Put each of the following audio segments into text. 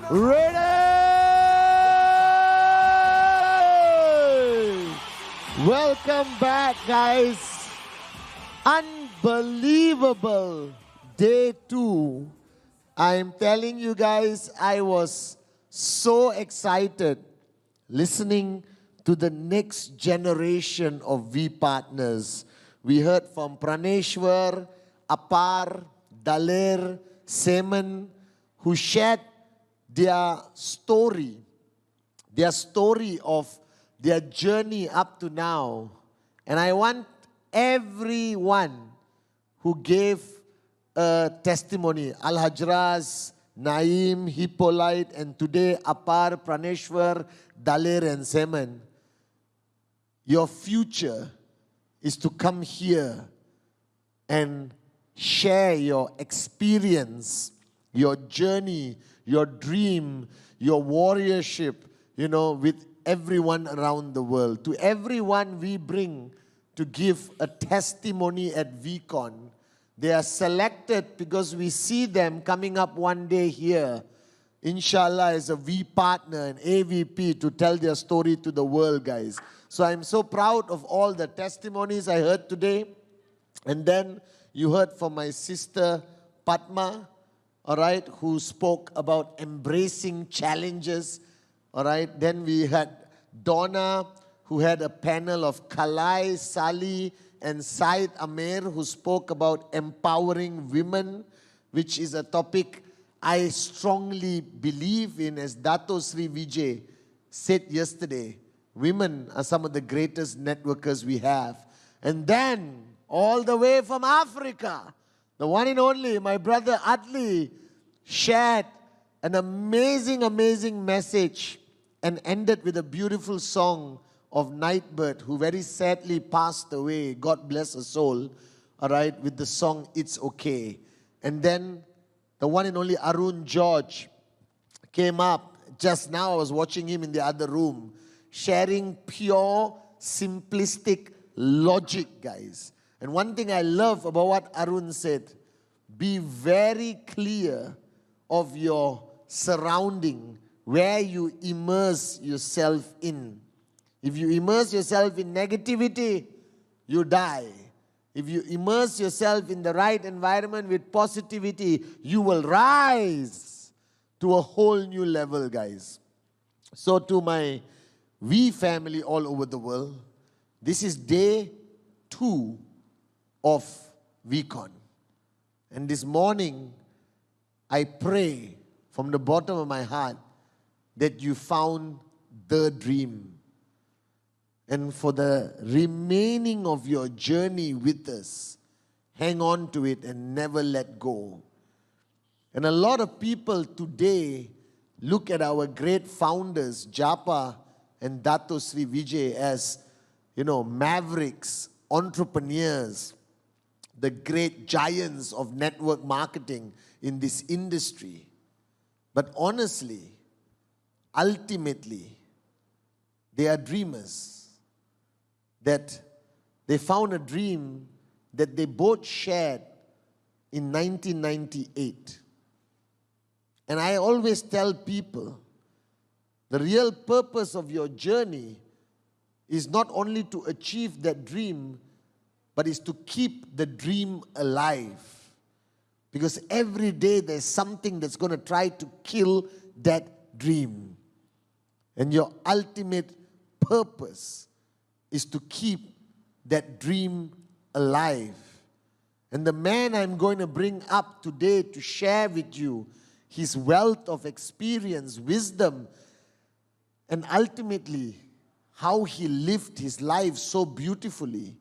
Ready? Welcome back, guys. Unbelievable. Day 2. I'm telling you guys, I was so excited listening to the next generation of V partners. We heard from Praneshwar, Apar, Daler, Seman, who shared their story of their journey up to now. And I want everyone who gave a testimony, Al-Hajraz, Naeem, Hippolyte, and today Apar, Praneshwar, Daler, and Seman. Your future is to come here and share your experience, your journey, your dream, your warriorship, with everyone around the world. To everyone we bring to give a testimony at VCon, they are selected because we see them coming up one day here, inshallah, as a V partner and AVP to tell their story to the world, guys. So I'm so proud of all the testimonies I heard today. And then you heard from my sister Padma, all right, who spoke about embracing challenges, all right. Then we had Donna, who had a panel of Kalai, Sali, and Said Amer, who spoke about empowering women, which is a topic I strongly believe in, as Dato Sri Vijay said yesterday. Women are some of the greatest networkers we have. And then, all the way from Africa, the one and only, my brother Adli, shared an amazing, amazing message and ended with a beautiful song of Nightbird, who very sadly passed away. God bless her soul, all right, with the song It's Okay. And then the one and only Arun George came up. Just now I was watching him in the other room, sharing pure, simplistic logic, guys. And one thing I love about what Arun said, be very clear of your surrounding, where you immerse yourself in. If you immerse yourself in negativity, you die. If you immerse yourself in the right environment with positivity, you will rise to a whole new level, guys. So to my V family all over the world, this is day 2 of VCon. And this morning, I pray from the bottom of my heart that you found the dream. And for the remaining of your journey with us, hang on to it and never let go. And a lot of people today look at our great founders, Japa and Dato Sri Vijay, as, mavericks, entrepreneurs, the great giants of network marketing in this industry. But honestly, ultimately, they are dreamers. That they found a dream that they both shared in 1998. And I always tell people, the real purpose of your journey is not only to achieve that dream, but is to keep the dream alive. Because every day there's something that's going to try to kill that dream. And your ultimate purpose is to keep that dream alive. And the man I'm going to bring up today to share with you his wealth of experience, wisdom, and ultimately how he lived his life so beautifully,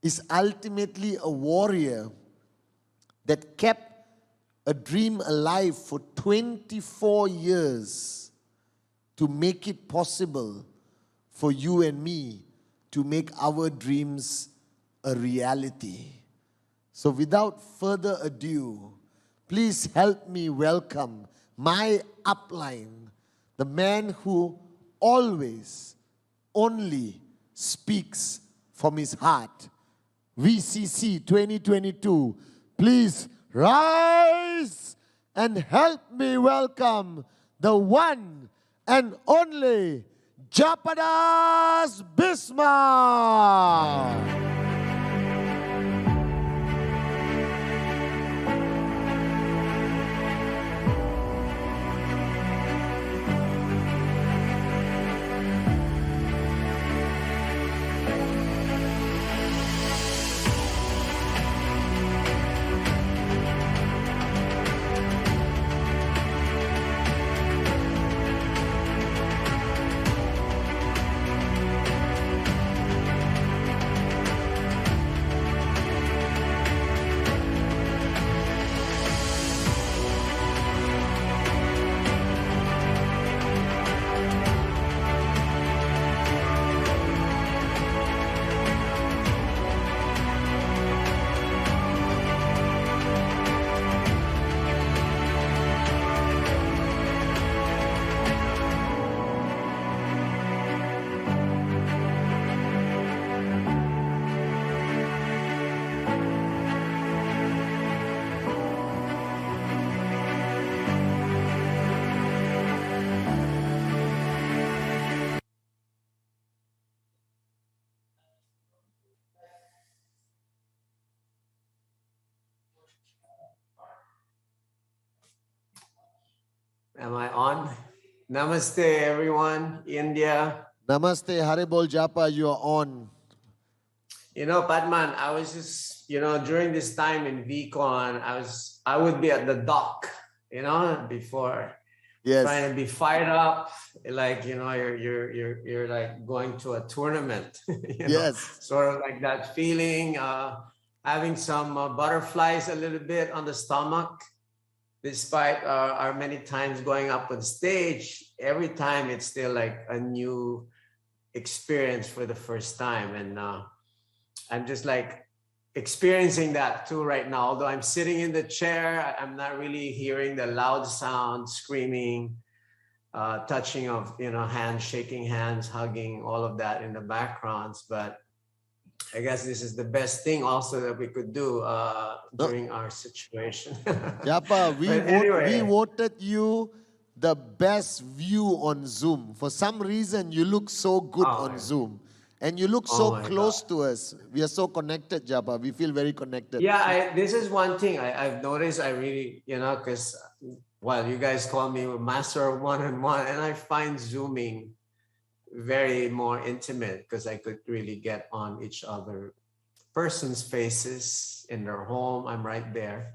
is ultimately a warrior that kept a dream alive for 24 years to make it possible for you and me to make our dreams a reality. So without further ado, please help me welcome my upline, the man who always only speaks from his heart. VCC 2022, please rise and help me welcome the one and only Japadas Bismark. Am I on? Namaste, everyone. India. Namaste, Haribol Japa, you are on. You know, Padman, I was just, during this time in VCon, I would be at the dock, before trying to be fired up, like, you're like going to a tournament, sort of like that feeling, having some butterflies a little bit on the stomach. Despite our many times going up on stage, every time it's still like a new experience for the first time. And I'm just like experiencing that too right now. Although I'm sitting in the chair, I'm not really hearing the loud sound, screaming, touching of, hands, shaking hands, hugging, all of that in the backgrounds. But I guess this is the best thing also that we could do during our situation. Japa, we voted you the best view on Zoom. For some reason, you look so good on Zoom. And you look so close to us. We are so connected, Japa. We feel very connected. Yeah, this is one thing I've noticed. I really, because, you guys call me a master of one-on-one, and I find Zooming very more intimate because I could really get on each other person's faces in their home. I'm right there.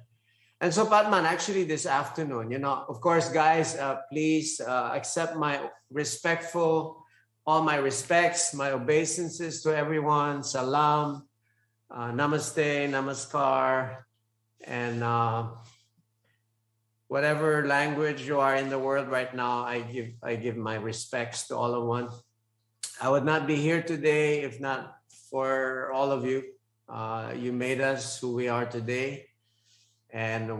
And so, Padman, actually this afternoon, of course, guys, please accept my all my respects, my obeisances to everyone. Salam, namaste, namaskar, and whatever language you are in the world right now, I give my respects to all of one. I would not be here today if not for all of you. You made us who we are today. And I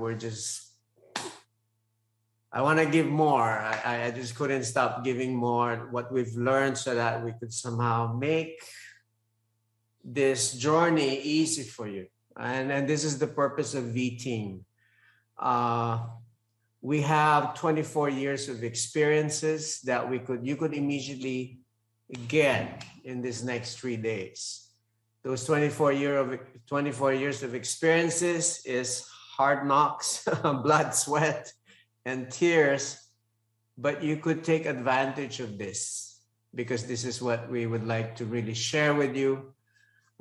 want to give more. I just couldn't stop giving more what we've learned so that we could somehow make this journey easy for you. And this is the purpose of V-Team. We have 24 years of experiences that you could immediately get in these next 3 days. Those 24 years of experiences is hard knocks, blood, sweat, and tears, but you could take advantage of this because this is what we would like to really share with you.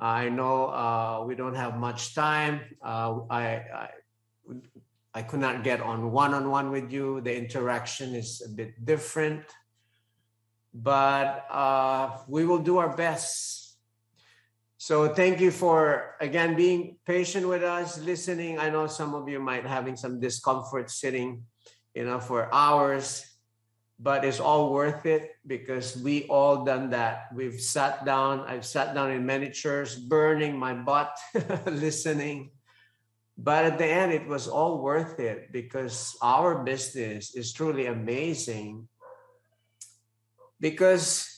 I know we don't have much time. I could not get on one-on-one with you. The interaction is a bit different, but we will do our best. So thank you for, again, being patient with us, listening. I know some of you might having some discomfort sitting, for hours, but it's all worth it because we all done that. I've sat down in many chairs, burning my butt, listening. But at the end, it was all worth it because our business is truly amazing because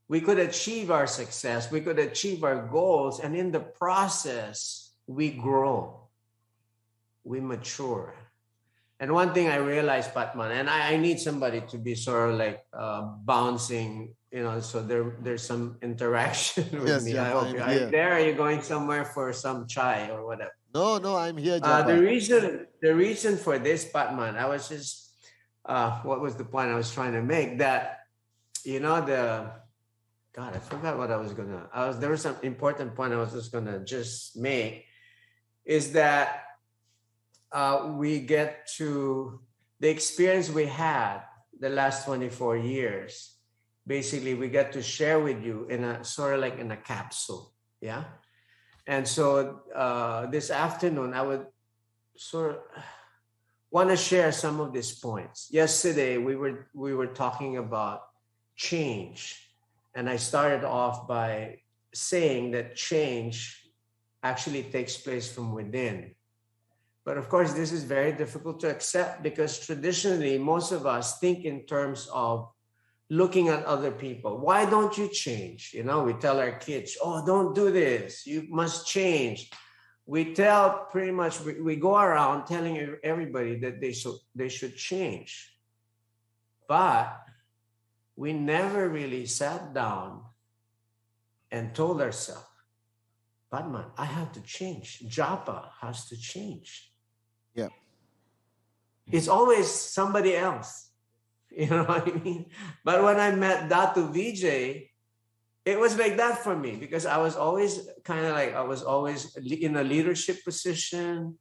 we could achieve our success, we could achieve our goals, and in the process, we grow, we mature. And one thing I realized, Patman, and I need somebody to be sort of like bouncing, you know, so there's some interaction with me. Japa, I hope are you there? Are you going somewhere for some chai or whatever? No, I'm here, Japa. The reason for this, Patman, I was just, what was the point I was trying to make? That, you know, God, I forgot what I was there was some important point I was just gonna make, is that we get to the experience we had the last 24 years. Basically, we get to share with you in a sort of like in a capsule, yeah. And so this afternoon, I would sort of want to share some of these points. Yesterday, we were talking about change. And I started off by saying that change actually takes place from within. But of course, this is very difficult to accept because traditionally, most of us think in terms of looking at other people. Why don't you change? You know, we tell our kids, oh, don't do this. You must change. We tell pretty much, we go around telling everybody that they should change. But we never really sat down and told ourselves, Padman, I have to change. Japa has to change. Yeah. It's always somebody else. You know what I mean? But when I met Datu Vijay, it was like that for me because I was always in a leadership position,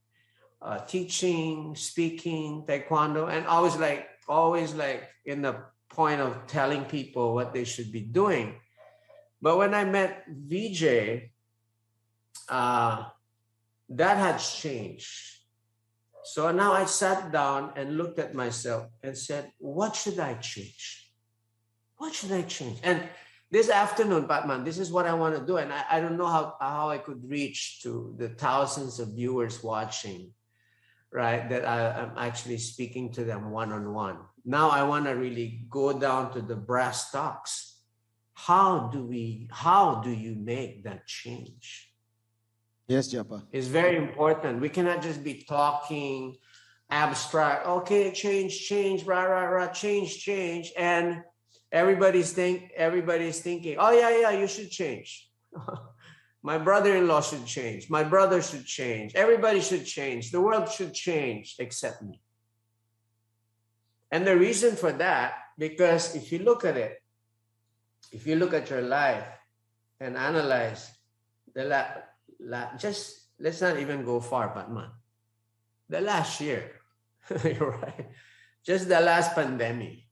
teaching, speaking, taekwondo, and always like in the point of telling people what they should be doing. But when I met Vijay, that had changed. So now I sat down and looked at myself and said, what should I change? What should I change? And this afternoon, Batman, this is what I want to do. And I don't know how I could reach to the thousands of viewers watching, right? That I'm actually speaking to them one-on-one. Now I want to really go down to the brass tacks. How do you make that change? Yes, Japa. It's very important. We cannot just be talking abstract. Okay, change, rah, change. And everybody's thinking, oh yeah, you should change. My brother-in-law should change. My brother should change. Everybody should change. The world should change except me. And the reason for that, because if you look at it, if you look at your life and analyze just let's not even go far, Batman. The last year, you're right. Just the last pandemic.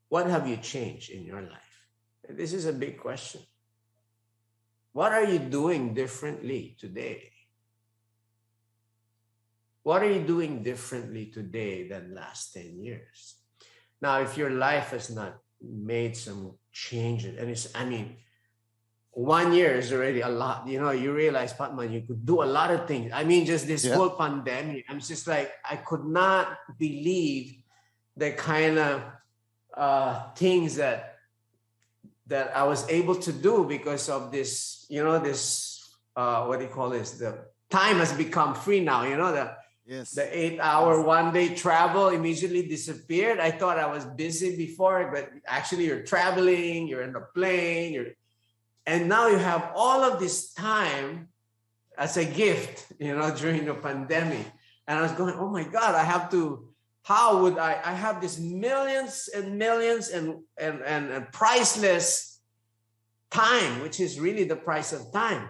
What have you changed in your life? This is a big question. What are you doing differently today? What are you doing differently today than last 10 years? Now, if your life has not made some changes, and 1 year is already a lot. You know, you realize, Patman, you could do a lot of things. Just this whole pandemic, I'm just like, I could not believe the kind of things that I was able to do because of this, what do you call this? The time has become free now, the 8-hour one-day travel immediately disappeared. I thought I was busy before, but actually you're traveling, you're in a plane, and now you have all of this time as a gift, during the pandemic. And I was going, oh my God, how would I have this millions and millions and priceless time, which is really the price of time,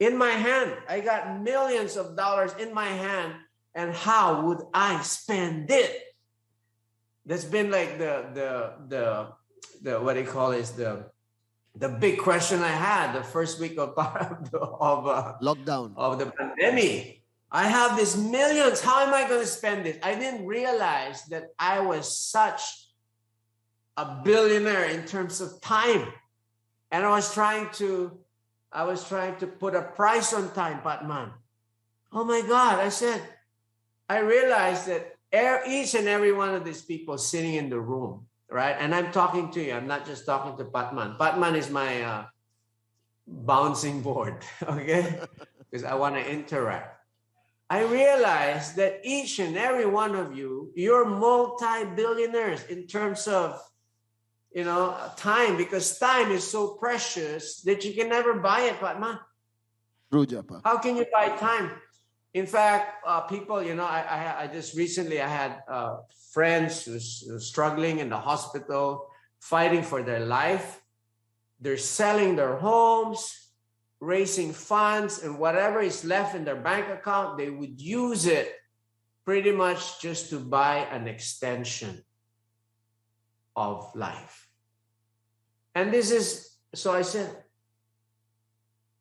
in my hand. I got millions of dollars in my hand. And how would I spend it? That's been like the what do you call it? The big question I had the first week of lockdown of the pandemic. I have these millions. How am I going to spend it? I didn't realize that I was such a billionaire in terms of time, and I was trying to put a price on time, Patman. Oh my God! I realized that each and every one of these people sitting in the room, right? And I'm talking to you. I'm not just talking to Patman. Patman is my bouncing board, okay? Because I want to interact. I realized that each and every one of you, you're multi-billionaires in terms of, you know, time, because time is so precious that you can never buy it, Patman. True, Japa. How can you buy time? In fact, people, you know, I just recently, I had friends who's struggling in the hospital, fighting for their life. They're selling their homes, raising funds, and whatever is left in their bank account, they would use it pretty much just to buy an extension of life. And this is, so I said,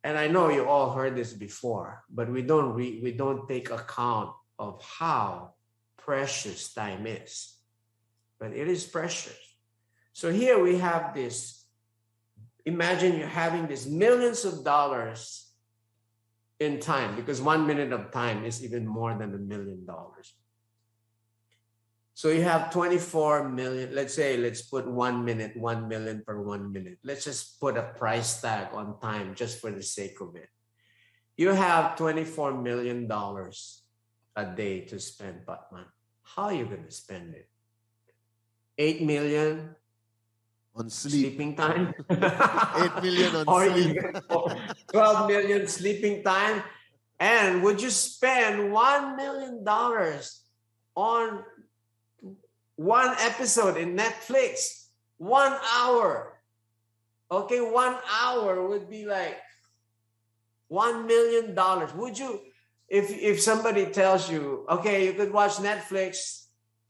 and I know you all heard this before, but we don't take account of how precious time is. But it is precious. So here we have this. Imagine you're having this millions of dollars in time, because 1 minute of time is even more than $1 million. So you have 24 million. Let's say, let's put 1 minute, 1 million per 1 minute. Let's just put a price tag on time just for the sake of it. You have $24 million a day to spend, Patman. How are you going to spend it? 8 million on sleeping time. 8 million on or sleep. 12 million sleeping time. And would you spend $1 million on one episode in Netflix? 1 hour. Okay, 1 hour would be like $1 million. Would you, if somebody tells you, okay, you could watch Netflix,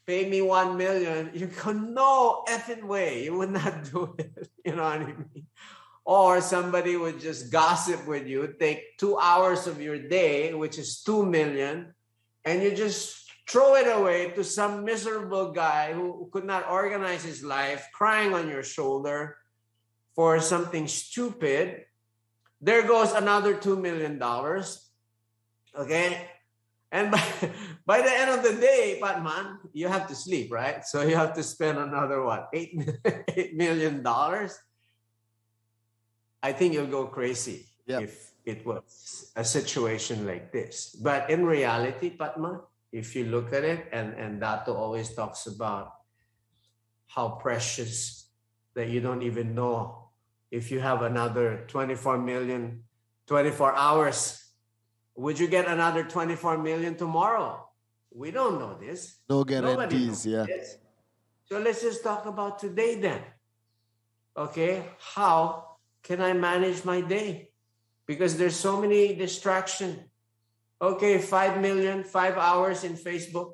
pay me 1 million, you go, no effing way, you would not do it. You know what I mean? Or somebody would just gossip with you, take 2 hours of your day, which is 2 million, and you just throw it away to some miserable guy who could not organize his life, crying on your shoulder for something stupid. There goes another $2 million. Okay? And by the end of the day, Patman, you have to sleep, right? So you have to spend another, what, $8 million? I think you'll go crazy if it was a situation like this. But in reality, Patman, if you look at it, and Dato always talks about how precious that you don't even know if you have another 24 million, 24 hours. Would you get another 24 million tomorrow? We don't know this. No guarantees, yeah. This. So let's just talk about today then. Okay, how can I manage my day? Because there's so many distractions. Okay, 5 million, 5 hours in Facebook.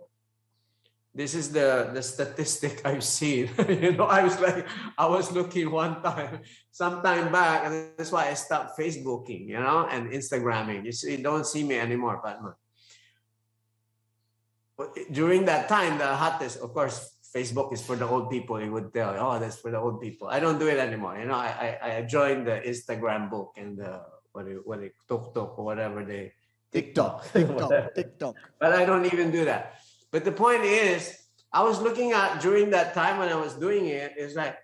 This is the statistic I've seen. You know, I was looking one time, some time back, and that's why I stopped Facebooking, you know, and Instagramming. You don't see me anymore, Patman. But during that time, the hottest, of course, Facebook is for the old people. It would tell, oh, that's for the old people. I don't do it anymore. You know, I joined the Instagram book and the Tok or whatever they. TikTok. But I don't even do that. But the point is, I was looking at during that time when I was doing it, it's like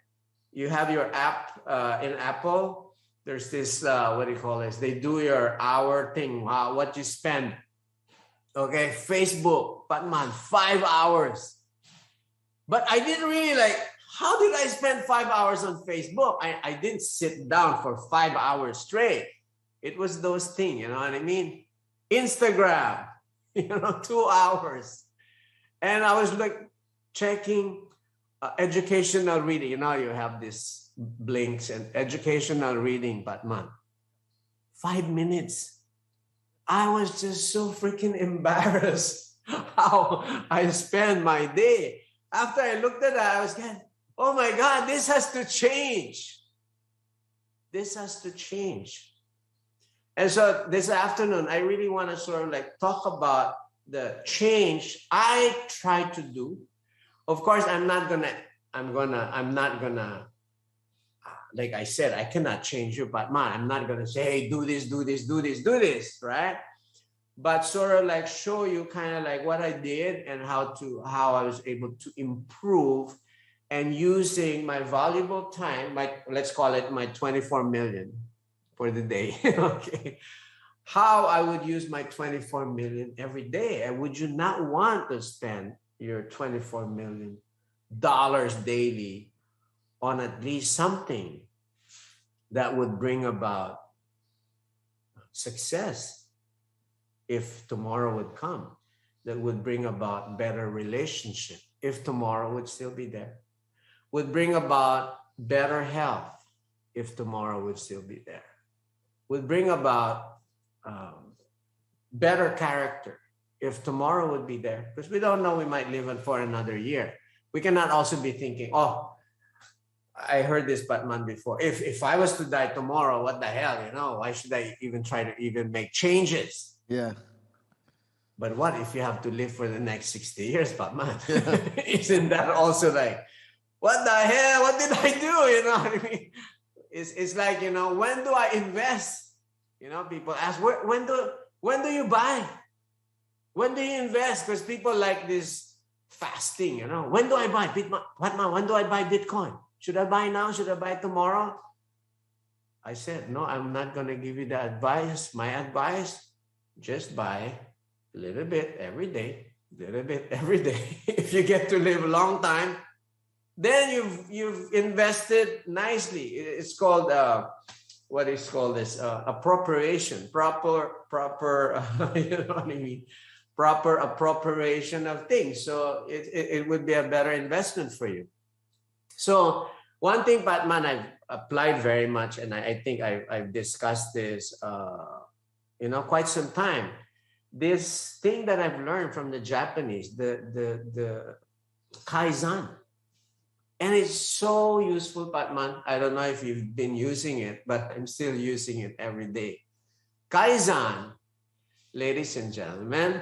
you have your app in Apple. There's this, what do you call this? They do your hour thing, what you spend. Okay, Facebook, Patman, 5 hours. But I didn't really how did I spend 5 hours on Facebook? I didn't sit down for 5 hours straight. It was those things, you know what I mean? Instagram, 2 hours. And I was checking educational reading. You have this blinks and educational reading, Patman. 5 minutes. I was just so freaking embarrassed how I spend my day. After I looked at that, I was going, oh my God, this has to change. This has to change. And so this afternoon, I really want to sort of talk about the change I try to do. Of course, I'm not gonna, like I said, I cannot change you, but man, I'm not gonna say, hey, do this, right? But sort of show you kind of what I did and how I was able to improve and using my valuable time, let's call it my 24 million for the day, okay? how I would use my 24 million every day. And would you not want to spend your $24 million daily on at least something that would bring about success if tomorrow would come, that would bring about better relationship if tomorrow would still be there, would bring about better health if tomorrow would still be there, would bring about better character if tomorrow would be there, because we don't know, we might live on for another year. We cannot also be thinking, oh, I heard this Batman before. If I was to die tomorrow, what the hell, you know? Why should I even try to even make changes? Yeah. But what if you have to live for the next 60 years, Batman? Isn't that also like, what the hell? What did I do? You know what I mean? It's like, you know, when do I invest? You know, people ask, when do you buy? When do you invest? Because people like this fasting, you know. When do I buy Batman? When do I buy Bitcoin? Should I buy now? Should I buy tomorrow? I said, no, I'm not going to give you the advice. My advice, just buy a little bit every day, little bit every day. If you get to live a long time, then you've invested nicely. It's called, what is called this? Appropriation, proper, you know what I mean? Proper appropriation of things. So it would be a better investment for you. So one thing, Batman, I've applied very much, and I think I've discussed this, you know, quite some time. This thing that I've learned from the Japanese, the Kaizen, and it's so useful, Batman. I don't know if you've been using it, but I'm still using it every day. Kaizen, ladies and gentlemen,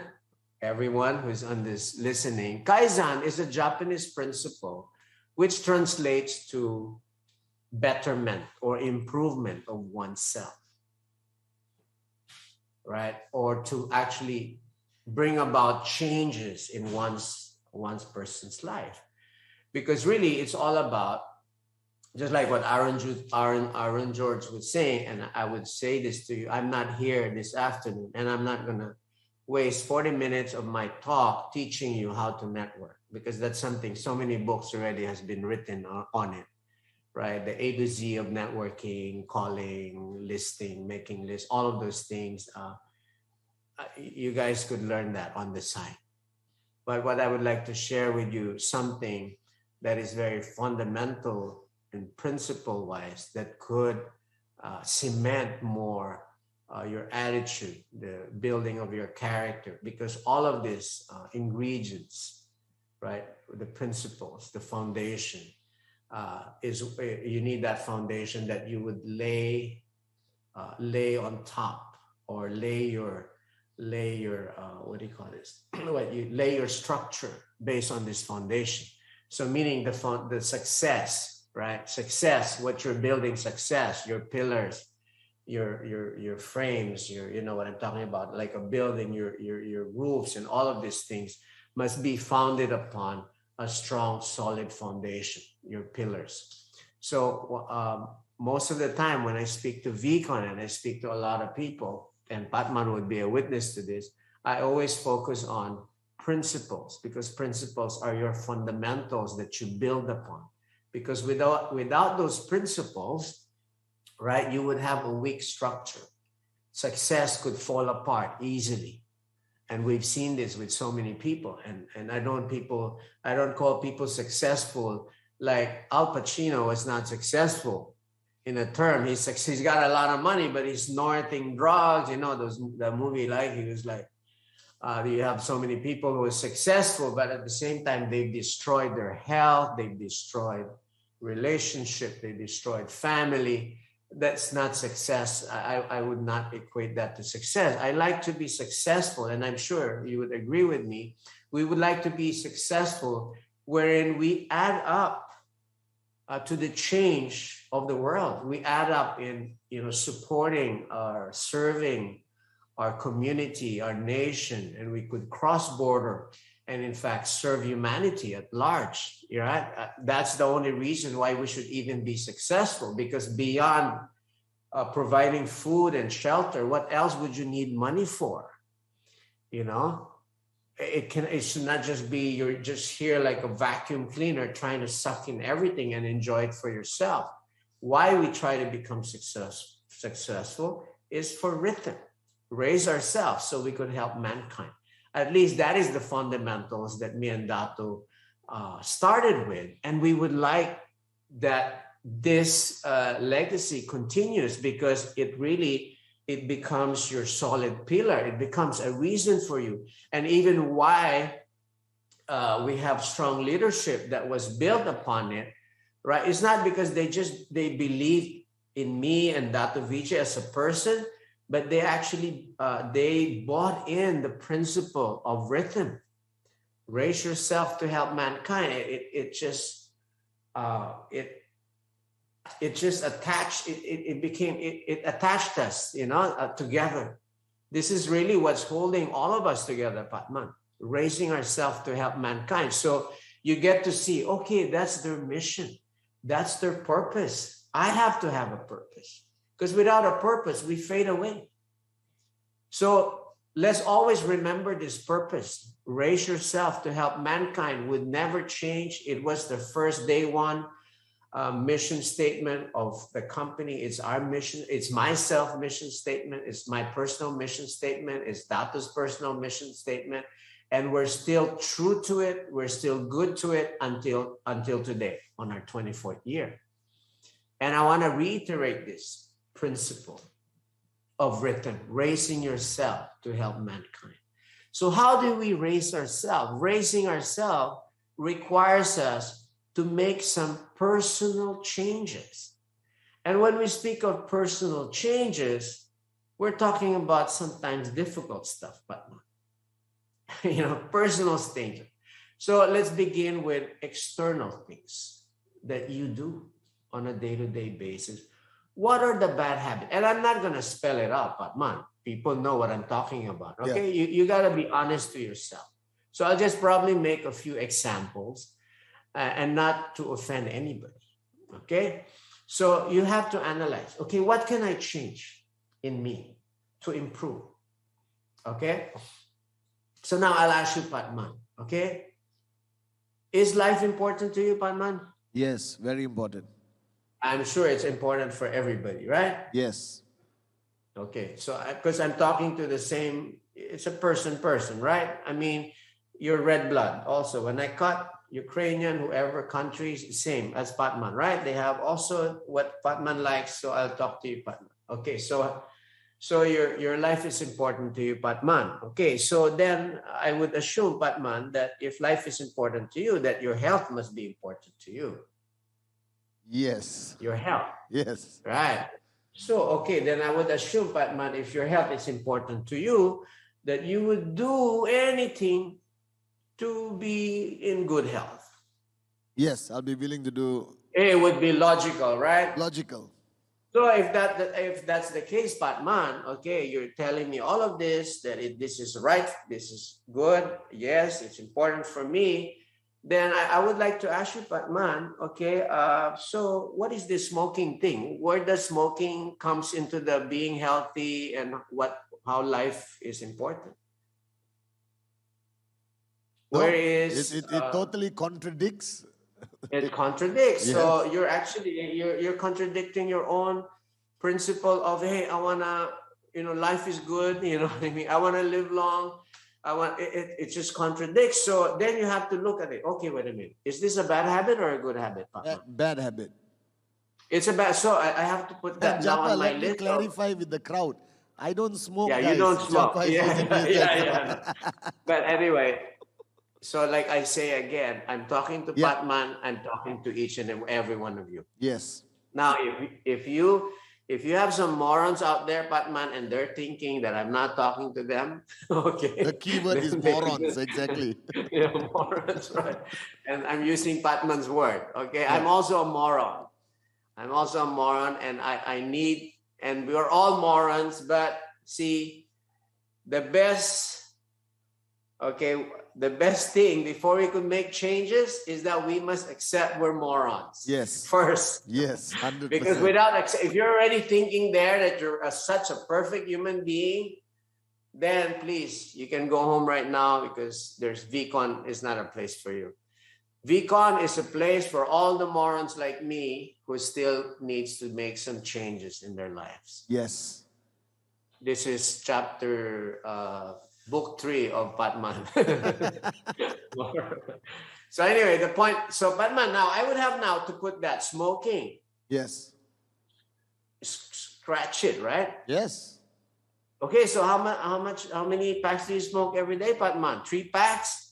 everyone who's on this listening, Kaizen is a Japanese principle which translates to betterment or improvement of oneself, right? Or to actually bring about changes in one's person's life. Because really, it's all about, just like what Aaron George was saying, and I would say this to you, I'm not here this afternoon, and I'm not going to waste 40 minutes of my talk teaching you how to network, because that's something, so many books already has been written on it, right? The A to Z of networking, calling, listing, making lists, all of those things. You guys could learn that on the side. But what I would like to share with you, something that is very fundamental and principle-wise that could cement more your attitude, the building of your character, because all of these ingredients, right, the principles, the foundation, is you need that foundation that you would lay on top, or lay your what do you call this? You lay your structure based on this foundation. So meaning the success, right? Success, what you're building, success, your pillars, your frames, you know what I'm talking about, like a building, your roofs and all of these things must be founded upon a strong, solid foundation, your pillars. So most of the time when I speak to VCon and I speak to a lot of people, and Batman would be a witness to this, I always focus on principles, because principles are your fundamentals that you build upon. Because without those principles, right, you would have a weak structure. Success could fall apart easily. And we've seen this with so many people. And I don't call people successful like Al Pacino was not successful in a term. He's got a lot of money, but he's snorting drugs. You know, the movie, like, he was like, you have so many people who are successful, but at the same time, they've destroyed their health, they've destroyed relationship, they destroyed family. That's not success. I would not equate that to success. I like to be successful, and I'm sure you would agree with me. We would like to be successful wherein we add up to the change of the world. We add up in, supporting or serving our community, our nation, and we could cross border and in fact serve humanity at large. Right? That's the only reason why we should even be successful, because beyond providing food and shelter, what else would you need money for? You know, it should not just be you're just here like a vacuum cleaner trying to suck in everything and enjoy it for yourself. Why we try to become successful is for rhythm, raise ourselves so we could help mankind. At least that is the fundamentals that me and Dato started with. And we would like that this legacy continues, because it becomes your solid pillar. It becomes a reason for you. And even why we have strong leadership that was built upon it, right? It's not because they believed in me and Dato Vijay as a person, but they actually, they bought in the principle of rhythm. Raise yourself to help mankind. It just attached, it attached us, together. This is really what's holding all of us together, Patman, raising ourselves to help mankind. So you get to see, okay, that's their mission. That's their purpose. I have to have a purpose, because without a purpose, we fade away. So let's always remember this purpose. Raise yourself to help mankind would never change. It was the first day one mission statement of the company. It's our mission. It's my self-mission statement. It's my personal mission statement. It's Dato's personal mission statement. And we're still true to it. We're still good to it until today, on our 24th year. And I want to reiterate this principle of rhythm, raising yourself to help mankind. So how do we raise ourselves? Raising ourselves requires us to make some personal changes. And when we speak of personal changes, we're talking about sometimes difficult stuff, but personal changes. So let's begin with external things that you do on a day-to-day basis. What are the bad habits? And I'm not going to spell it out, but people know what I'm talking about. Okay, yeah. You got to be honest to yourself. So I'll just probably make a few examples and not to offend anybody. Okay, so you have to analyze. Okay, what can I change in me to improve? Okay, so now I'll ask you, Patman. Okay, is life important to you, Patman? Yes, very important. I'm sure it's important for everybody, right? Yes. Okay, so because I'm talking to the same, it's a person, right? I mean, you're red blood also. When I cut Ukrainian, whoever countries, same as Patman, right? They have also what Patman likes, so I'll talk to you, Patman. Okay, so your life is important to you, Patman. Okay, so then I would assume, Patman, that if life is important to you, that your health must be important to you. Yes. Your health. Yes. Right. So, okay, then I would assume, Patman, if your health is important to you, that you would do anything to be in good health. Yes, I'll be willing to do. It would be logical, right? Logical. So if that's the case, Patman, okay, you're telling me all of this, that this is right, this is good, yes, it's important for me. Then I would like to ask you, Patman, okay, so what is this smoking thing? Where does smoking comes into the being healthy and how life is important? Where is it totally contradicts? It contradicts. Yes. So you're actually you're contradicting your own principle of, hey, I wanna, life is good, you know what I mean? I wanna live long. It just contradicts. So then you have to look at it. Okay, wait a minute. Is this a bad habit or a good habit, Papa? Bad habit. It's a bad. So I have to put that down on my list. Let me clarify with the crowd. I don't smoke. Yeah, guys. you don't smoke. Japa Yeah. But anyway, so like I say again, I'm talking to Patman. I'm talking to each and every one of you. Yes. Now, if you have some morons out there, Patman, and they're thinking that I'm not talking to them, okay. The keyword is morons, exactly. Yeah, morons, right. And I'm using Patman's word, okay. Yeah. I'm also a moron. And I need, and we're all morons, but see, the best Okay, the best thing before we could make changes is that we must accept we're morons. Yes. First. Yes, 100%. Because if you're already thinking there that you're such a perfect human being, then please, you can go home right now because VCon is not a place for you. VCon is a place for all the morons like me who still needs to make some changes in their lives. Yes. This is book 3 of Patman. So anyway, the point, so Patman, now I would have now to put that smoking. Yes. Scratch it, right? Yes. Okay, so how many packs do you smoke every day, Patman? 3 packs?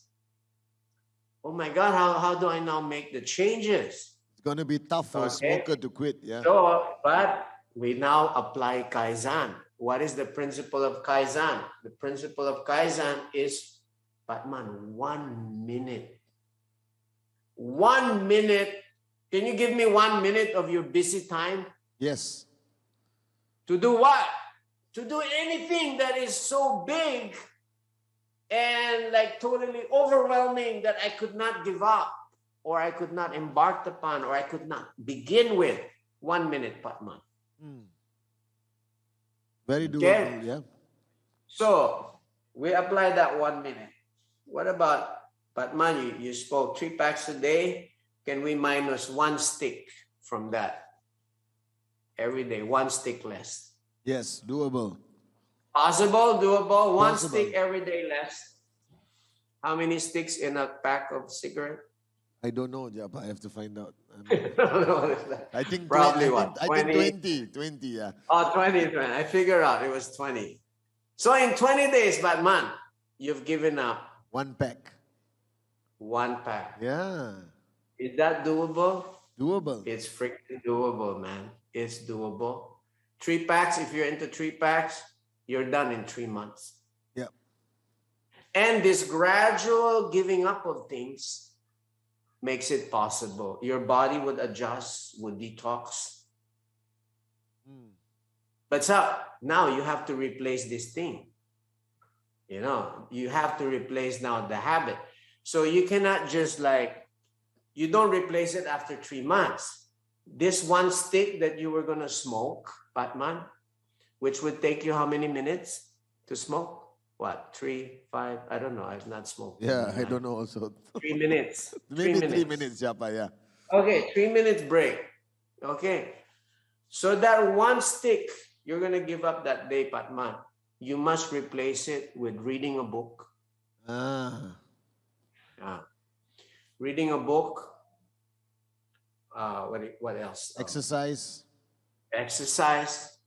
Oh my God, how do I now make the changes? It's going to be tough for a smoker to quit, yeah. So, but we now apply Kaizen. What is the principle of Kaizen? The principle of Kaizen is, Patman, 1 minute. 1 minute. Can you give me 1 minute of your busy time? Yes. To do what? To do anything that is so big and like totally overwhelming that I could not give up, or I could not embark upon, or I could not begin with. 1 minute, Patman. Very doable, yeah. So we apply that 1 minute. What about, Patman, you spoke 3 packs a day. Can we minus 1 stick from that? Every day, 1 stick less. Yes, doable. Possible, doable, 1 Possible. stick every day less. How many sticks in a pack of cigarette? I don't know, Japa. I have to find out. I think probably 20, what? I think 20, yeah. Oh, 20. I figured out it was 20. So in 20 days, Batman, you've given up 1 pack. 1 pack. Yeah. Is that doable? Doable. It's freaking doable, man. It's doable. 3 packs, if you're into 3 packs, you're done in 3 months. Yeah. And this gradual giving up of things makes it possible. Your body would adjust, would detox. But so now you have to replace this thing. You know, you have to replace now the habit. So you cannot just you don't replace it after 3 months. This 1 stick that you were going to smoke, Batman, which would take you how many minutes to smoke? What, 3, 5? I don't know. I've not smoked. Yeah, I don't know also. 3 minutes. Maybe 3 minutes, Japa, yeah. Okay, 3 minutes break. Okay. So that 1 stick you're going to give up that day, Patman, you must replace it with reading a book. Reading a book. What else? Exercise. Exercise.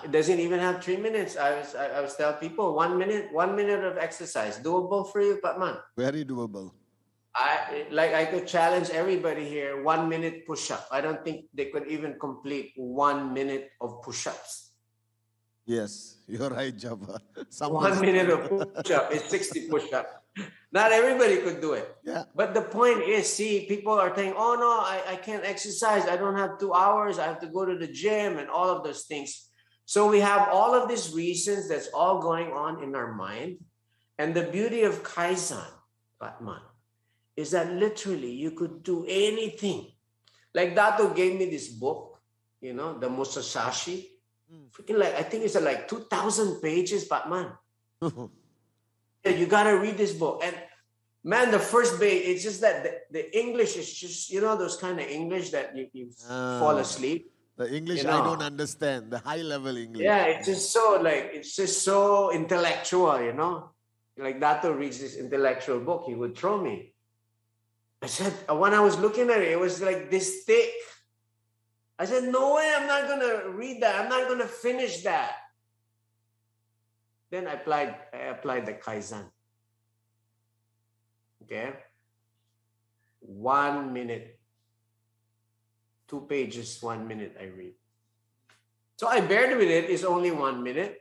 It doesn't even have 3 minutes. I was telling people 1 minute of exercise. Doable for you, Patman? Very doable. I could challenge everybody here, 1 minute push-up. I don't think they could even complete 1 minute of push-ups. Yes, you're right, Japa. 1 minute of push-up is 60 push-ups. Not everybody could do it. Yeah. But the point is, see, people are saying, oh no, I can't exercise. I don't have 2 hours. I have to go to the gym and all of those things. So we have all of these reasons that's all going on in our mind. And the beauty of Kaizen, Batman, is that literally you could do anything. Like Dato gave me this book, you know, the Musashi. Freaking I think it's 2,000 pages, Batman. You got to read this book. And man, the first page, it's just that the English is just, you know, those kind of English that you fall asleep. The English, you know? I don't understand. The high level English. Yeah, it's just so intellectual, you know. Like Dato reads this intellectual book, he would throw me. I said, when I was looking at it, it was like this thick. I said, no way, I'm not going to read that. I'm not going to finish that. Then I applied the Kaizen. Okay. 1 minute. 2 pages, 1 minute I read. So I bared with it. It's only 1 minute.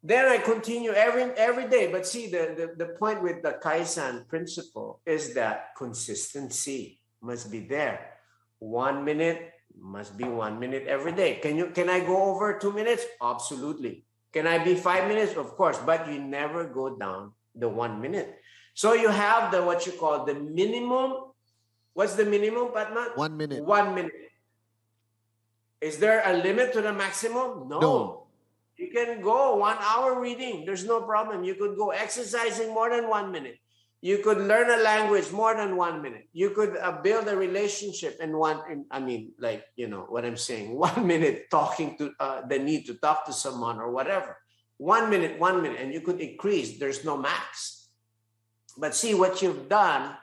Then I continue every day. But see, the point with the Kaizen principle is that consistency must be there. 1 minute must be 1 minute every day. Can I go over 2 minutes? Absolutely. Can I be 5 minutes? Of course. But you never go down the 1 minute. So you have the what you call the minimum. What's the minimum, Patman? 1 minute. 1 minute. Is there a limit to the maximum? No. You can go 1 hour reading. There's no problem. You could go exercising more than 1 minute. You could learn a language more than 1 minute. You could build a relationship in like, you know what I'm saying, 1 minute talking to the need to talk to someone or whatever. 1 minute, and you could increase. There's no max. But see, what you've done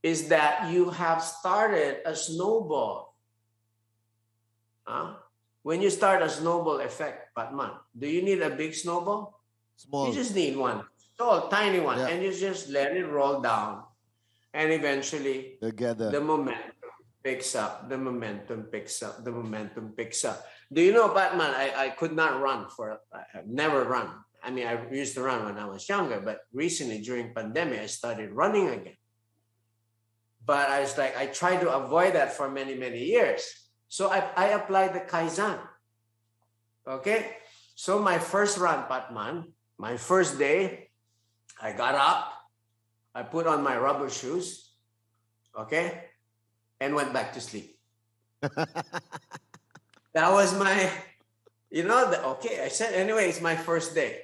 is that you have started a snowball. When you start a snowball effect, Patman, do you need a big snowball? Small. You just need one. So tiny one, and you just let it roll down, and eventually the momentum picks up. The momentum picks up. The momentum picks up. Do you know, Batman? I could not run I've never run. I mean, I used to run when I was younger, but recently during pandemic, I started running again. But I was like, I tried to avoid that for many, many years. So I applied the Kaizen. Okay, so my first run, Batman, my first day. I got up, I put on my rubber shoes, okay, and went back to sleep. That was my, I said, anyway, it's my first day.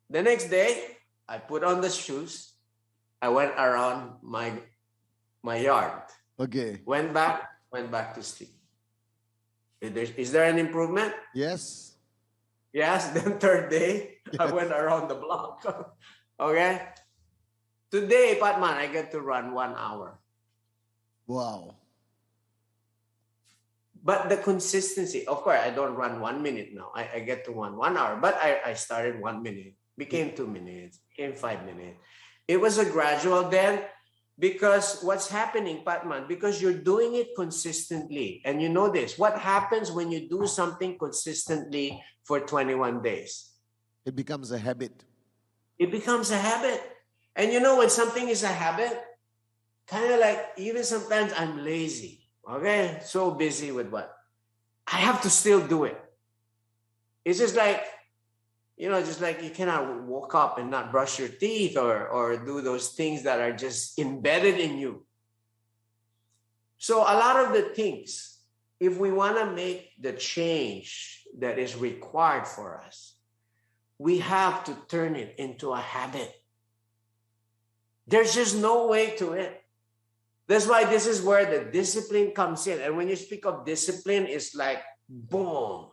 The next day, I put on the shoes. I went around my yard. Okay. Went back to sleep. Is there an improvement? Yes. Yes. Then third day, I went around the block. Okay. Today, Patman, I get to run 1 hour. Wow. But the consistency, of course, I don't run 1 minute now. I get to 1 hour. But I started 1 minute, became 2 minutes, became 5 minutes. It was a gradual then, because what's happening, Patman, because you're doing it consistently. And you know this, what happens when you do something consistently for 21 days? It becomes a habit. It becomes a habit. And you know, when something is a habit, kind of like, even sometimes I'm lazy, okay? So busy with what? I have to still do it. It's just like, just like you cannot walk up and not brush your teeth or do those things that are just embedded in you. So a lot of the things, if we want to make the change that is required for us, we have to turn it into a habit. There's just no way to it. That's why this is where the discipline comes in. And when you speak of discipline, it's like, boom,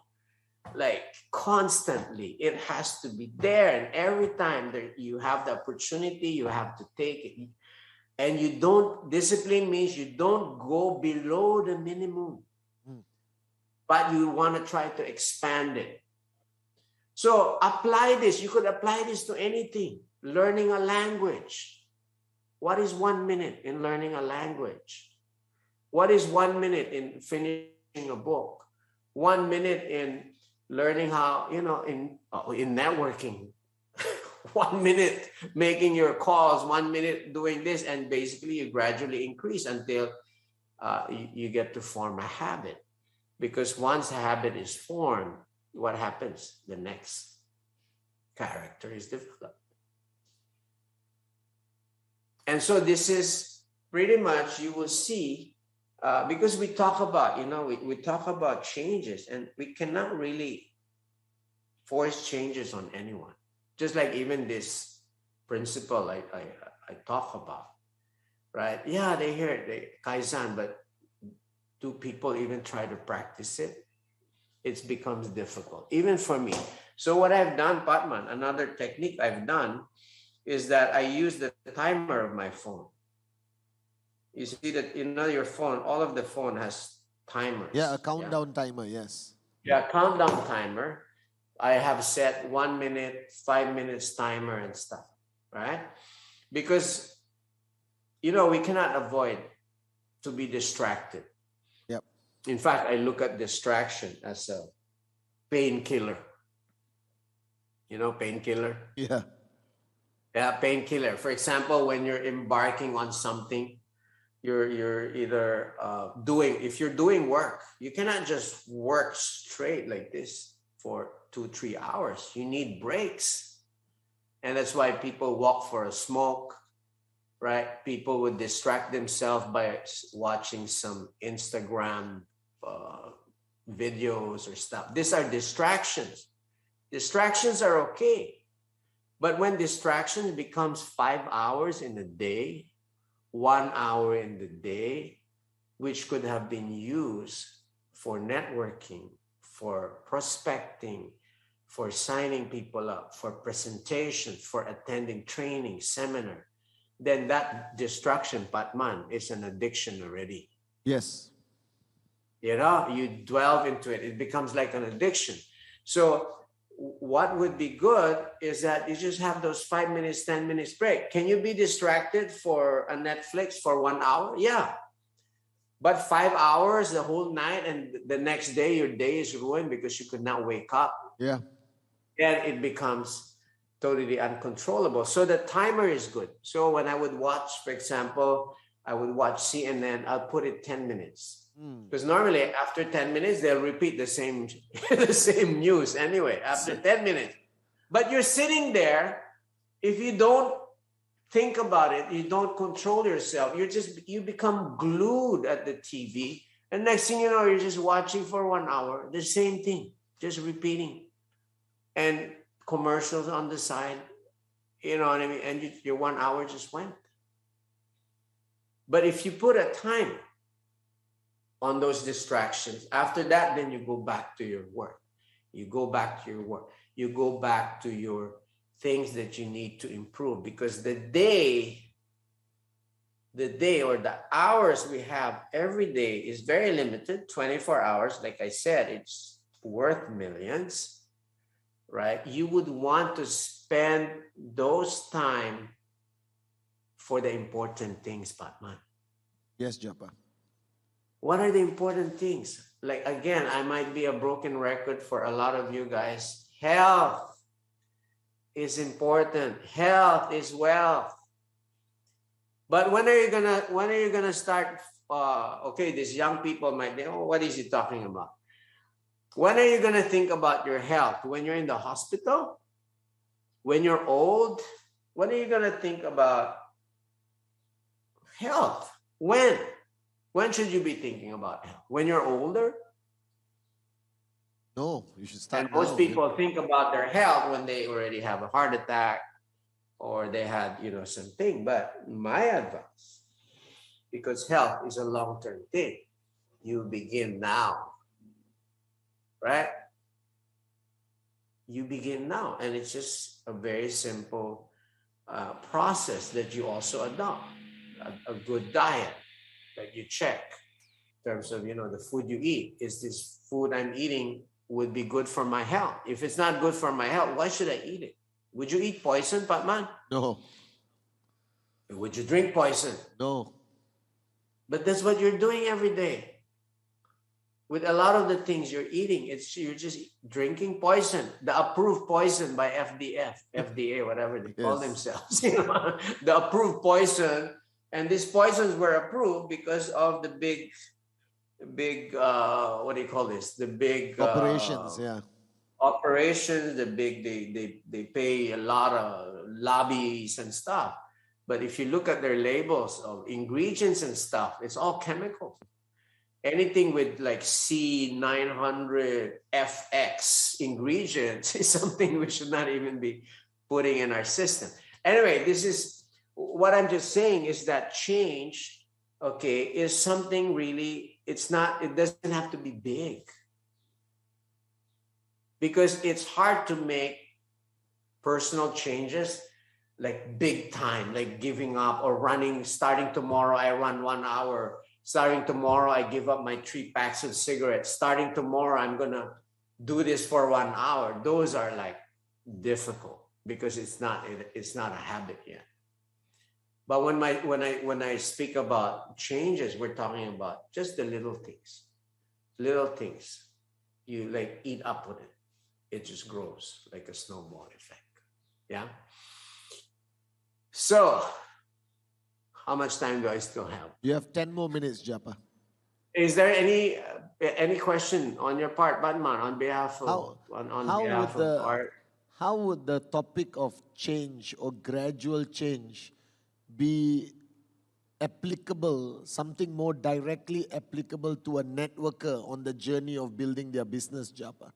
like constantly. It has to be there. And every time that you have the opportunity, you have to take it. And discipline means you don't go below the minimum, but you want to try to expand it. So apply this. You could apply this to anything. Learning a language. What is 1 minute in learning a language? What is 1 minute in finishing a book? 1 minute in learning how, in networking. 1 minute making your calls, 1 minute doing this, and basically you gradually increase until you get to form a habit. Because once a habit is formed, what happens? The next character is developed. And so this is pretty much, you will see, because we talk about, we talk about changes, and we cannot really force changes on anyone. Just like even this principle I talk about, right? Yeah, they hear it, they Kaizen, but do people even try to practice it? It becomes difficult, even for me. So what I've done, Patman, another technique I've done is that I use the timer of my phone. You see that, your phone, all of the phone has timers. Yeah, a countdown timer, yes. Yeah, countdown timer. I have set 1 minute, 5 minutes timer and stuff, right? Because, we cannot avoid to be distracted. Yep. In fact, I look at distraction as a painkiller. Painkiller? Yeah. Yeah, painkiller. For example, when you're embarking on something, you're either if you're doing work, you cannot just work straight like this for 2-3 hours. You need breaks. And that's why people walk for a smoke, right? People would distract themselves by watching some Instagram videos or stuff. These are distractions. Distractions are okay. But when distraction becomes 5 hours in a day, 1 hour in the day, which could have been used for networking, for prospecting, for signing people up, for presentations, for attending training, seminar, then that distraction, Patman, is an addiction already. Yes. You know, you delve into it. It becomes like an addiction. So what would be good is that you just have those 5 minutes, 10 minutes break. Can you be distracted for a Netflix for 1 hour? Yeah. But 5 hours the whole night, and the next day your day is ruined because you could not wake up. Yeah. Then it becomes totally uncontrollable. So the timer is good. So when I would watch, for example, I would watch CNN, I'll put it 10 minutes. Because normally after 10 minutes, they'll repeat the same, the same news anyway, after 10 minutes. But you're sitting there, if you don't think about it, you don't control yourself, you become glued at the TV. And next thing you know, you're just watching for 1 hour, the same thing, just repeating. And commercials on the side, you know what I mean? And your 1 hour just went. But if you put a time on those distractions, after that, then you go back to your work. You go back to your work. You go back to your things that you need to improve, because the day or the hours we have every day is very limited, 24 hours. Like I said, it's worth millions, right? You would want to spend those time for the important things, Batman. Yes, Japa. What are the important things? Like, again, I might be a broken record for a lot of you guys. Health is important. Health is wealth. But when are you gonna start? Okay, these young people might think, oh, what is he talking about? When are you gonna think about your health? When you're in the hospital? When you're old? When are you gonna think about health? When? When should you be thinking about health? When you're older? No, you should start. And most people think about their health when they already have a heart attack or they had, something. But my advice, because health is a long-term thing, you begin now, right? You begin now. And it's just a very simple process that you also adopt. A good diet that you check in terms of, the food you eat. Is this food I'm eating would be good for my health? If it's not good for my health, why should I eat it? Would you eat poison, Patman? No. Would you drink poison? No. But that's what you're doing every day. With a lot of the things you're eating, you're just drinking poison, the approved poison by FDA, whatever they call themselves. The approved poison. And these poisons were approved because of the big, what do you call this? The big operations, operations. The big, they pay a lot of lobbies and stuff. But if you look at their labels of ingredients and stuff, it's all chemicals. Anything with like C900FX ingredients is something we should not even be putting in our system. Anyway, this is what I'm just saying, is that change, okay, is something really, it doesn't have to be big. Because it's hard to make personal changes like big time, like giving up or running, starting tomorrow, I run 1 hour. Starting tomorrow, I give up my 3 packs of cigarettes. Starting tomorrow, I'm going to do this for 1 hour. Those are like difficult because it's not a habit yet. But when I speak about changes, we're talking about just the little things. Little things. You like eat up with it. It just grows like a snowball effect. Yeah? So, how much time do I still have? You have 10 more minutes, Japa. Is there any question on your part, Batman, on behalf of Art? how would the topic of change or gradual change be applicable, something more directly applicable to a networker on the journey of building their business, Japa?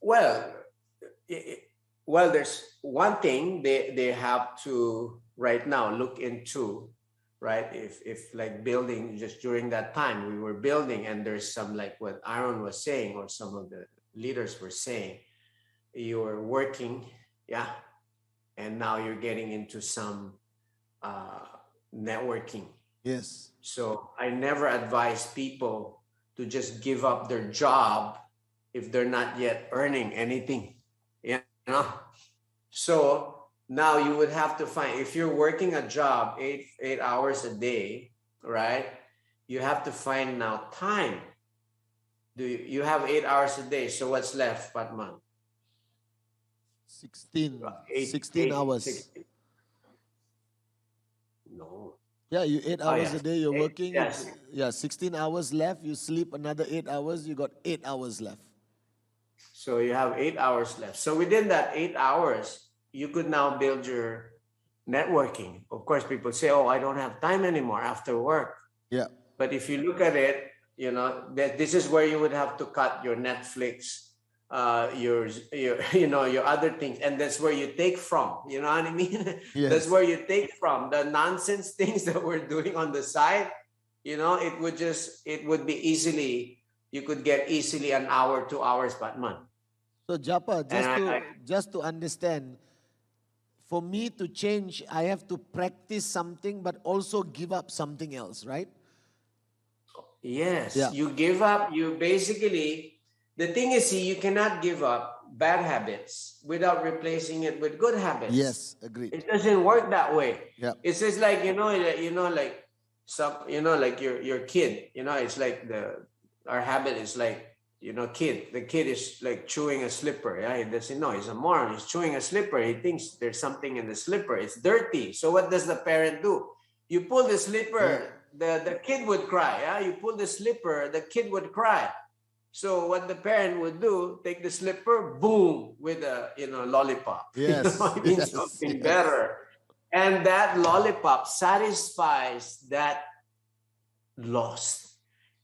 Well, well, there's one thing they have to right now look into, right? If like building, just during that time we were building, and there's some, like what Aaron was saying, or some of the leaders were saying, you were working, yeah, and now you're getting into some networking. Yes. So I never advise people to just give up their job if they're not yet earning anything, you know. So now you would have to find, if you're working a job 8 hours a day, right, you have to find now time. You have 8 hours a day, so what's left, Patman? 16 hours. 16. No. Yeah, you 8 hours a day, you're working. Yes. Yeah, 16 hours left. You sleep another 8 hours, you got 8 hours left. So you have 8 hours left. So within that 8 hours, you could now build your networking. Of course, people say, oh, I don't have time anymore after work. Yeah. But if you look at it, you know, that this is where you would have to cut your Netflix, your your other things, and that's where you take from. You know what I mean? Yes. That's where you take from the nonsense things that we're doing on the side. You know, it would be easily, you could get easily an hour, 2 hours per month. So Japa, just to understand, for me to change, I have to practice something, but also give up something else, right? Yes, Yeah. You give up, you basically, the thing is, see, you cannot give up bad habits without replacing it with good habits. Yes, agreed. It doesn't work that way. Yeah. It's just like, like some, like your kid, it's like our habit is like, the kid is like chewing a slipper. Yeah, he doesn't know, he's a moron. He's chewing a slipper. He thinks there's something in the slipper. It's dirty. So what does the parent do? You pull the slipper, the kid would cry. Yeah, you pull the slipper, the kid would cry. So what the parent would do, take the slipper, boom, with a lollipop. Yes. Something better. And that lollipop satisfies that loss.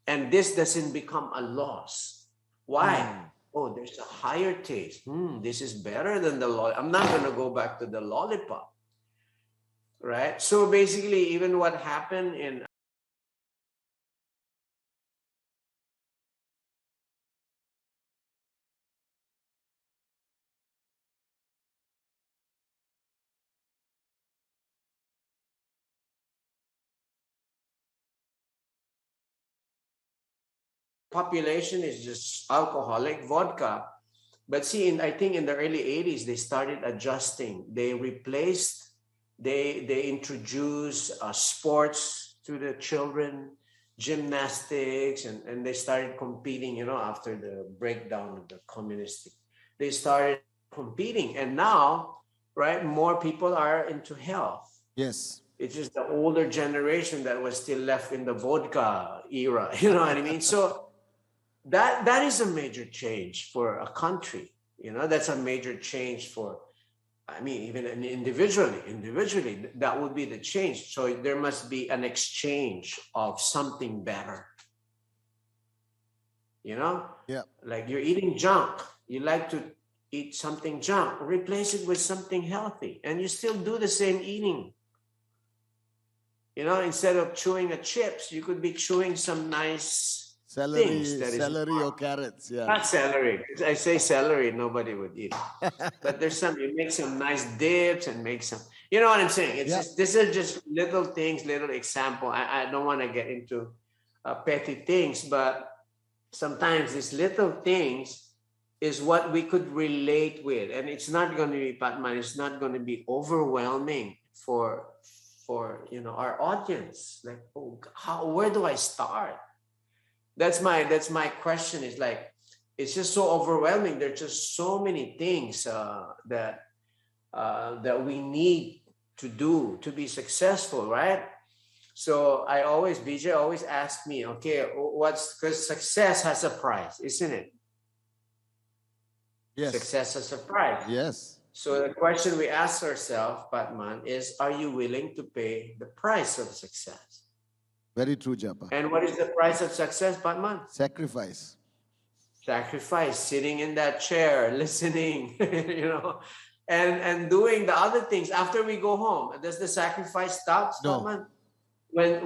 And this doesn't become a loss. Why? Oh, there's a higher taste. This is better than the lollipop. I'm not going to go back to the lollipop. Right? So basically, even what happened in population is just alcoholic, vodka. But see, I think in the early 80s, they started adjusting. They replaced, they introduced sports to the children, gymnastics, and they started competing, after the breakdown of the communistic. They started competing. And now, right, more people are into health. Yes. It's just the older generation that was still left in the vodka era. You know what I mean? So that is a major change for a country. That's a major change for, even individually, that would be the change. So there must be an exchange of something better. Yeah. Like you're eating junk. You like to eat something junk. Replace it with something healthy. And you still do the same eating. Instead of chewing a chips, you could be chewing some nice celery or carrots. Yeah. Not celery. I say celery, nobody would eat it. But you make some nice dips and make some, you know what I'm saying? It's just, this is just little things, little example. I don't want to get into petty things, but sometimes these little things is what we could relate with. And it's not going to be, Patman, it's not going to be overwhelming for our audience. Like, where do I start? That's my question. Is like, it's just so overwhelming. There's just so many things that we need to do to be successful, right? So BJ always asks me, okay, because success has a price, isn't it? Yes. Success as a price. Yes. So the question we ask ourselves, Batman, is, are you willing to pay the price of success? Very true, Japa. And what is the price of success, Batman? Sacrifice. Sacrifice, sitting in that chair, listening, and doing the other things after we go home. Does the sacrifice stop, Batman? When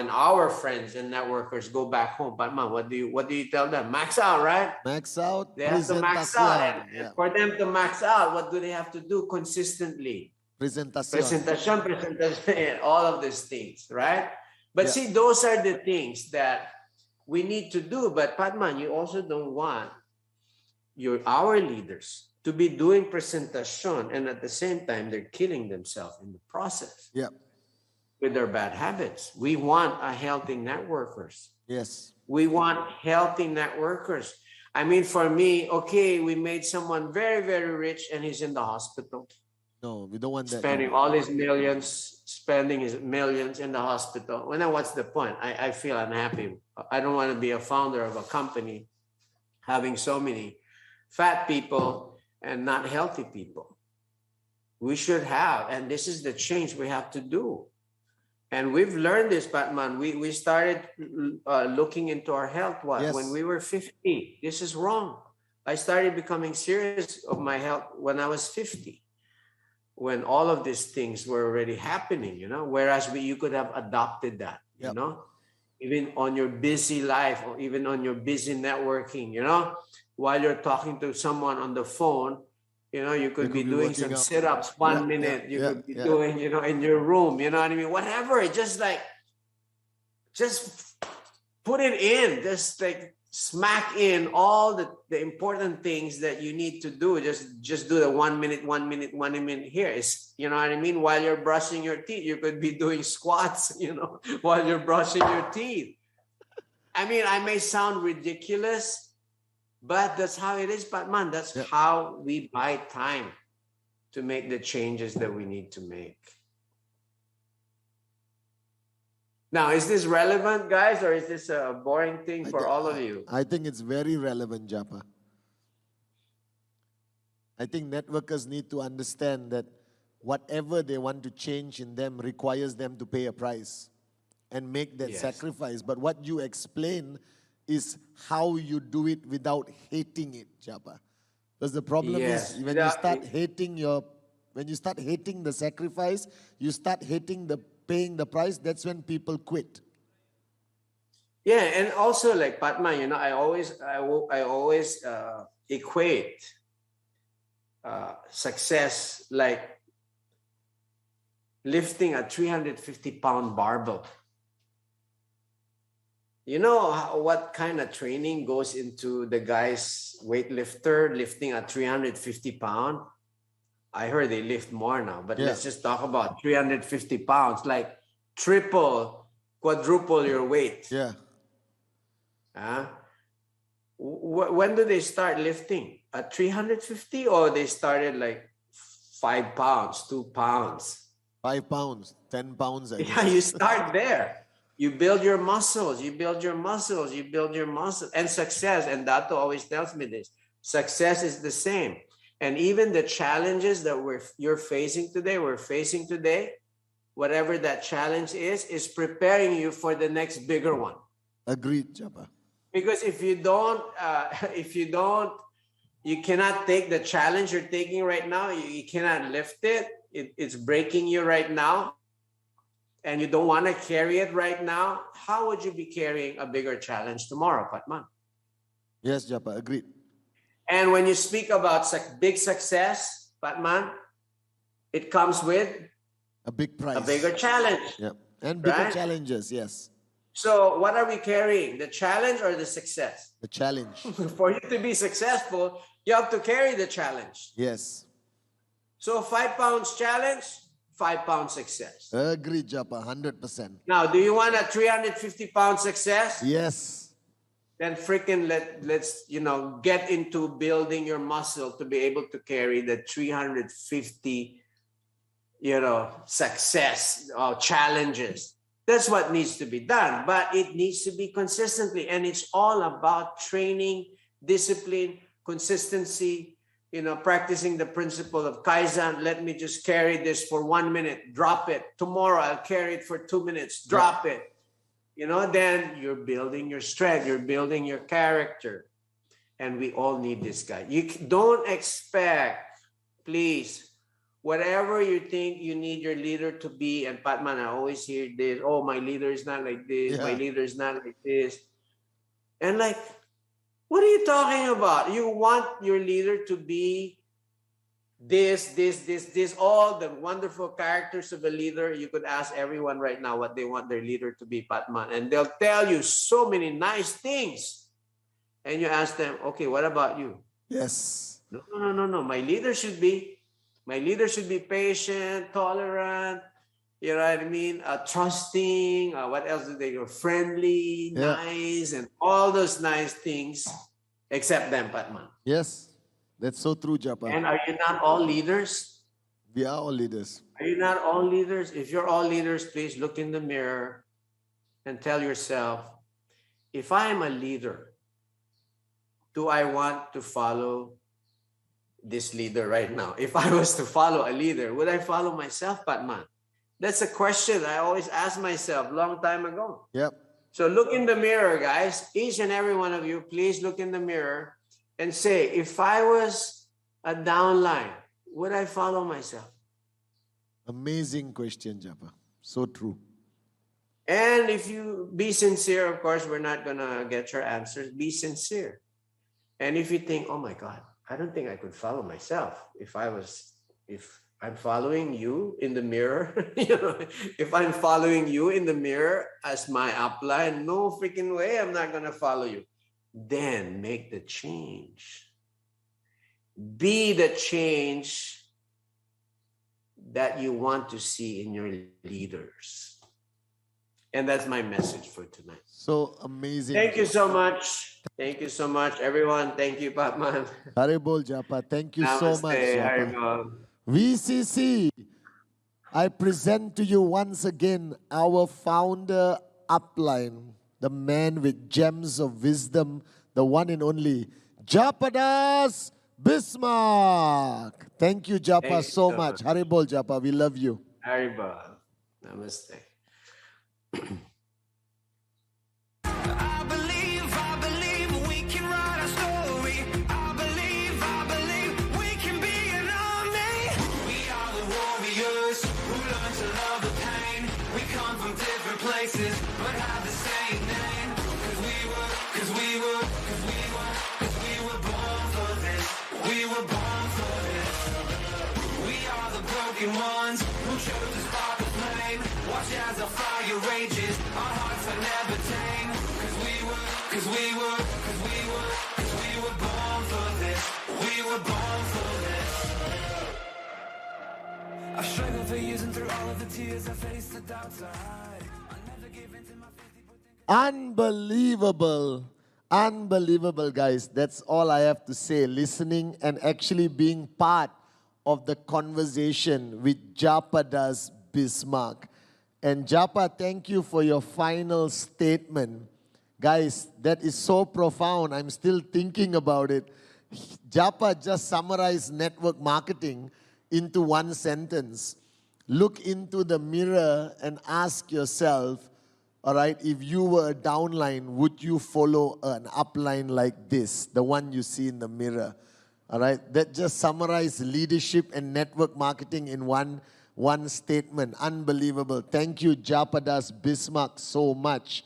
our friends and networkers go back home, Batman, what do you tell them? Max out, right? Max out. They have to max out. And for them to max out, what do they have to do consistently? Presentation, all of these things, right? But see, those are the things that we need to do. But Batman, you also don't want our leaders to be doing presentation, and at the same time, they're killing themselves in the process. Yeah. With their bad habits. We want a healthy networkers. Yes. We want healthy networkers. I mean, for me, okay, we made someone very, very rich and he's in the hospital. No, we don't want that. Spending all his millions, spending his millions in the hospital. Well, then what's the point? I feel unhappy. I don't want to be a founder of a company having so many fat people and not healthy people. We should have, and this is the change we have to do. And we've learned this, Batman. We started looking into our health when we were 50. This is wrong. I started becoming serious of my health when I was 50, when all of these things were already happening, whereas you could have adopted that, even on your busy life or even on your busy networking, while you're talking to someone on the phone, you could be doing some sit-ups 1 minute. You could be doing, in your room, you know what I mean? Whatever. Just put it in. Just smack in all the important things that you need to do. Just do the 1 minute here. It's, you know what I mean? While you're brushing your teeth, you could be doing squats, while you're brushing your teeth. I mean, I may sound ridiculous, but that's how it is, Batman. That's how we buy time to make the changes that we need to make. Now, is this relevant, guys, or is this a boring thing for all of you? I think it's very relevant, Japa. I think networkers need to understand that whatever they want to change in them requires them to pay a price and make that sacrifice. But what you explain is how you do it without hating it, Japa. Because the problem is when you start hating the sacrifice, you start hating the paying the price. That's when people quit. Yeah, and also like Padma, I always equate success like lifting a 350-pound barbell. You know what kind of training goes into the guy's weightlifter lifting a 350-pound? I heard they lift more now, but let's just talk about 350 pounds, like triple, quadruple your weight. Yeah. When do they start lifting? At 350, or they started like 5 pounds, 2 pounds? 5 pounds, 10 pounds. Yeah, you start there. You build your muscles, and success, and Dato always tells me this, success is the same. And even the challenges that we're facing today, whatever that challenge is preparing you for the next bigger one. Agreed, Japa. Because if you don't, you cannot take the challenge you're taking right now. You cannot lift it. It's breaking you right now. And you don't want to carry it right now. How would you be carrying a bigger challenge tomorrow, Patman? Yes, Japa, agreed. And when you speak about big success, Patman, it comes with a big price, a bigger challenge. Yeah, and bigger challenges, yes. So what are we carrying, the challenge or the success? The challenge. For you to be successful, you have to carry the challenge. Yes. So 5 pounds challenge, 5 pound success. Agreed, Japa, 100%. Now, do you want a 350-pound success? Yes. Then freaking let's get into building your muscle to be able to carry the 350 success challenges. That's what needs to be done, but it needs to be consistently. And it's all about training, discipline, consistency, practicing the principle of Kaizen. Let me just carry this for 1 minute, drop it. Tomorrow, I'll carry it for 2 minutes, drop it. Then you're building your strength, you're building your character. And we all need this guy. You don't expect, please, whatever you think you need your leader to be, and Patman, I always hear this, oh, my leader is not like this, my leader is not like this. And like, what are you talking about? You want your leader to be this, all the wonderful characters of a leader. You could ask everyone right now what they want their leader to be, Patman, and they'll tell you so many nice things. And you ask them, okay, what about you? Yes. No. My leader should be patient, tolerant, you know what I mean? Trusting, what else do they do? Friendly, nice, and all those nice things, except them, Patman. Yes, that's so true, Japa. And are you not all leaders? We are all leaders. Are you not all leaders? If you're all leaders, please look in the mirror and tell yourself, if I am a leader, do I want to follow this leader right now? If I was to follow a leader, would I follow myself, Patman? That's a question I always asked myself a long time ago. Yep. So look in the mirror, guys. Each and every one of you, please look in the mirror and say, if I was a downline, would I follow myself? Amazing question, Japa. So true. And if you be sincere, of course, we're not going to get your answers. Be sincere. And if you think, oh my God, I don't think I could follow myself if I'm following you in the mirror, if I'm following you in the mirror as my upline, no freaking way I'm not going to follow you. Then make the change. Be the change that you want to see in your leaders. And that's my message for tonight. So amazing. Thank you so much. Thank you so much, everyone. Thank you, Patman. Haribol, Japa. Thank you so much, Japa. Haribol. VCC, I present to you once again our founder, Upline, the man with gems of wisdom, the one and only, Japadas Bismark. Thank you, Japa, so much. Haribol, Japa. We love you. Haribol. Namaste. I believe we can write our story. I believe we can be an army. We are the warriors who learn to love the pain. We come from different places, but have the same name. Cause we were born for this. We were born for this. We are the broken ones who chose to spark the flame. Watch as our fire rages, our hearts are never tame. Cause we were born for this. We were born for this. I've struggled for years and through all of the tears I faced the downside. I never gave in to my 50. Unbelievable. Unbelievable, guys. That's all I have to say. Listening and actually being part of the conversation with Japadas Bismark. And Japa, thank you for your final statement. Guys, that is so profound. I'm still thinking about it. Japa just summarized network marketing into one sentence. Look into the mirror and ask yourself, all right, if you were a downline, would you follow an upline like this, the one you see in the mirror? All right, that just summarized leadership and network marketing in one statement. Unbelievable. Thank you, Japadas Bismark, so much.